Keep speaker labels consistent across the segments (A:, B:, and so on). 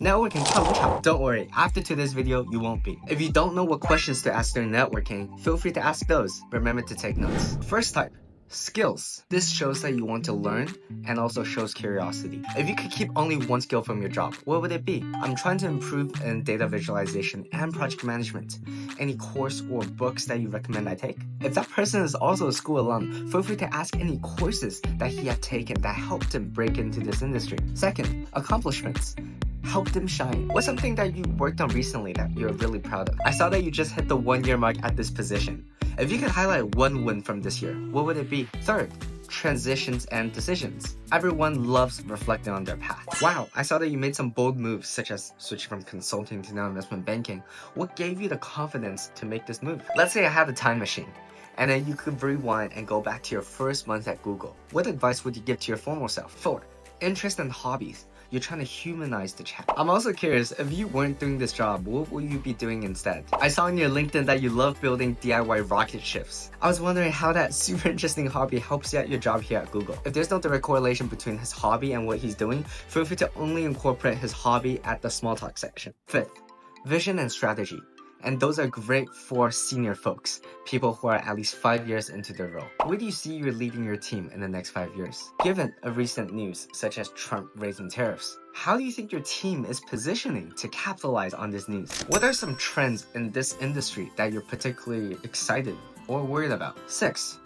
A: Networking怕冷场. Don't worry, after today's video, you won't be. If you don't know what questions to ask during networking, feel free to ask those. Remember to take notes. First type. Skills. This shows that you want to learn and also shows curiosity. If you could keep only one skill from your job, what would it be? I'm trying to improve in data visualization and project management. Any course or books that you recommend I take? If that person is also a school alum, feel free to ask any courses that he had taken that helped him break into this industry. Second, accomplishments. Help them shine. What's something that you worked on recently that you're really proud of? I saw that you just hit the 1-year mark at this position. If you could highlight one win from this year, what would it be? Third, transitions and decisions. Everyone loves reflecting on their path. Wow, I saw that you made some bold moves such as switching from consulting to now investment banking. What gave you the confidence to make this move? Let's say I had a time machine and then you could rewind and go back to your first month at Google. What advice would you give to your former self? 4. Interest and hobbies. You're trying to humanize the chat. I'm also curious, if you weren't doing this job, what would you be doing instead? I saw on your LinkedIn that you love building DIY rocket ships. I was wondering how that super interesting hobby helps you at your job here at Google. If there's no direct correlation between his hobby and what he's doing, feel free to only incorporate his hobby at the small talk section. 5th, vision and strategy. And those are great for senior folks, people who are at least 5 years into their role. Where do you see you leading your team in the next 5 years? Given a recent news such as Trump raising tariffs, how do you think your team is positioning to capitalize on this news? What are some trends in this industry that you're particularly excited or worried about? 6.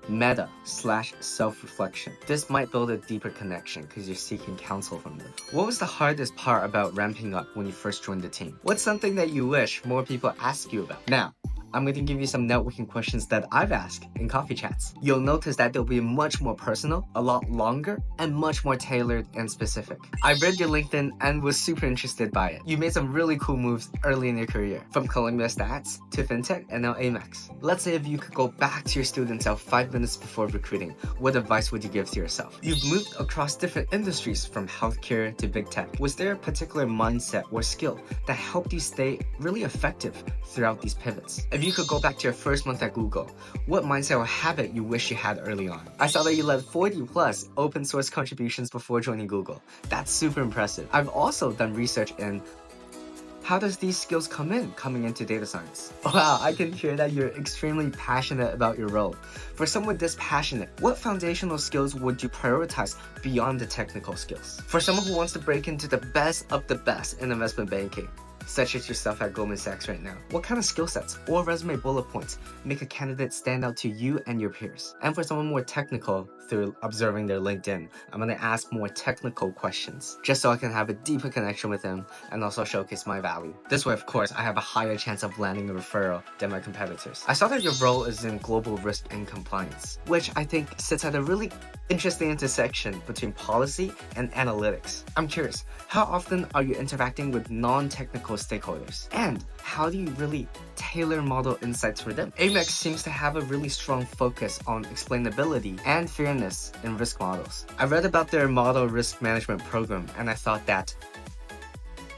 A: Meta/self-reflection. This might build a deeper connection because you're seeking counsel from them. What was the hardest part about ramping up when you first joined the team? What's something that you wish more people ask you about? Now, I'm going to give you some networking questions that I've asked in coffee chats. You'll notice that they'll be much more personal, a lot longer, and much more tailored and specific. I read your LinkedIn and was super interested by it. You made some really cool moves early in your career, from Columbia Stats to FinTech and now Amex. Let's say if you could go back to your student self 5 minutes before recruiting, what advice would you give to yourself? You've moved across different industries from healthcare to big tech. Was there a particular mindset or skill that helped you stay really effective throughout these pivots? If you could go back to your first month at Google, what mindset or habit you wish you had early on? I saw that you led 40 plus open source contributions before joining Google. That's super impressive. I've also done research in how does these skills coming into data science? Wow, I can hear that you're extremely passionate about your role. For someone this passionate, what foundational skills would you prioritize beyond the technical skills? For someone who wants to break into the best of the best in investment banking, such as yourself at Goldman Sachs right now, what kind of skill sets or resume bullet points make a candidate stand out to you and your peers? And for someone more technical, through observing their LinkedIn, I'm going to ask more technical questions just so I can have a deeper connection with them and also showcase my value. This way, of course, I have a higher chance of landing a referral than my competitors. I saw that your role is in global risk and compliance, which I think sits at a really interesting intersection between policy and analytics. I'm curious, how often are you interacting with non-technical stakeholders? And how do you really tailor model insights for them? Amex seems to have a really strong focus on explainability and fairness in risk models. I read about their model risk management program and I thought that,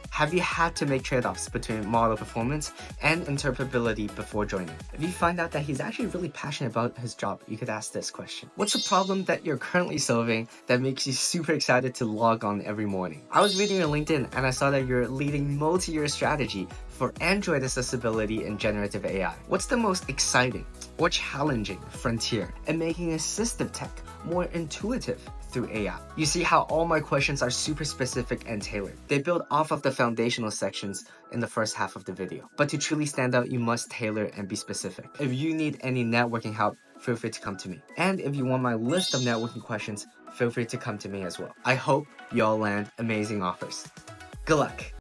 A: have you had to make trade-offs between model performance and interpretability before joining? If you find out that he's actually really passionate about his job, you could ask this question. What's a problem that you're currently solving that makes you super excited to log on every morning? I was reading your LinkedIn and I saw that you're leading multi-year strategy for Android accessibility and generative AI. What's the most exciting or challenging frontier in making assistive tech more intuitive through AI? You see how all my questions are super specific and tailored. They build off of the foundational sections in the first half of the video. But to truly stand out, you must tailor and be specific. If you need any networking help, feel free to come to me. And if you want my list of networking questions, feel free to come to me as well. I hope you all land amazing offers. Good luck.